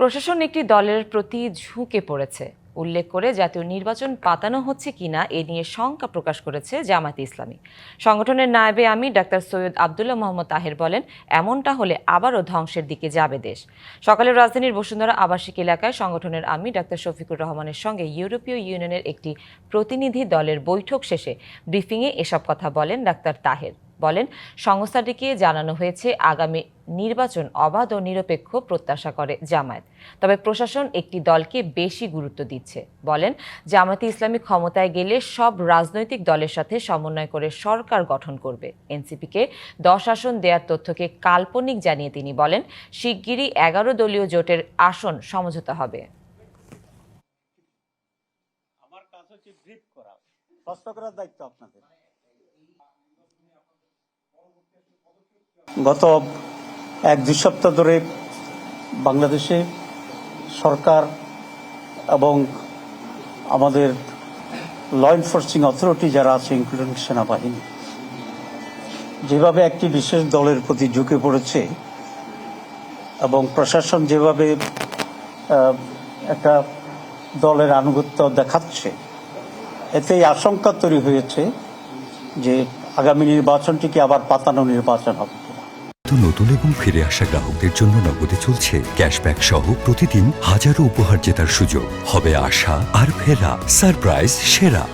প্রশাসন একটি দলের প্রতি ঝুঁকে পড়েছে উল্লেখ করে জাতীয় নির্বাচন পাতানো হচ্ছে কিনা এ নিয়ে শঙ্কা প্রকাশ করেছে জামায়াতে ইসলামী। সংগঠনের নায়েবে আমির ডাক্তার সৈয়দ আব্দুল্লাহ মোহাম্মদ তাহের বলেন, এমনটা হলে আবারও ধ্বংসের দিকে যাবে দেশ। সকালে রাজধানীর বসুন্ধরা আবাসিক এলাকায় সংগঠনের আমির ডাক্তার শফিকুর রহমানের সঙ্গে ইউরোপীয় ইউনিয়নের একটি প্রতিনিধি দলের বৈঠক শেষে ব্রিফিংয়ে এসব কথা বলেন ডাক্তার তাহের। বলেন, সংস্থাটিকে জানানো হয়েছে আগামী নির্বাচন অবাধ ও নিরপেক্ষ প্রত্যাশা করে জামায়াত, তবে প্রশাসন একটি দলকে বেশি গুরুত্ব দিচ্ছে। বলেন, জামায়াতে ইসলামী ক্ষমতায় গেলে সব রাজনৈতিক দলের সাথে সমন্বয় করে সরকার গঠন করবে। এনসিপিকে 10 আসন দেওয়ার তথ্যকে কাল্পনিক জানিয়ে তিনি বলেন, শিগগিরই 11 দলীয় জোটের আসন সমঝোতা হবে। আমার কাজ হচ্ছে ব্রিফ করা, প্রশ্ন করার দায়িত্ব আপনাদের। গত 1-2 সপ্তাহ ধরে বাংলাদেশে সরকার এবং আমাদের ল এনফোর্সিং অথরিটি যারা আছে, ইনক্লুডিং সেনাবাহিনী, যেভাবে একটি বিশেষ দলের প্রতি ঝুঁকে পড়েছে এবং প্রশাসন যেভাবে একটা দলের আনুগত্য দেখাচ্ছে, এতেই আশঙ্কা তৈরি হয়েছে যে আগামী নির্বাচনটিকে আবার পাতানো নির্বাচন হবে। নতুন এবং ফিরে আসা গ্রাহকদের জন্য নগদে চলছে ক্যাশব্যাক সহ প্রতিদিন হাজারো উপহার জেতার সুযোগ। হবে আশা আর ফেরা, সারপ্রাইজ সেরা।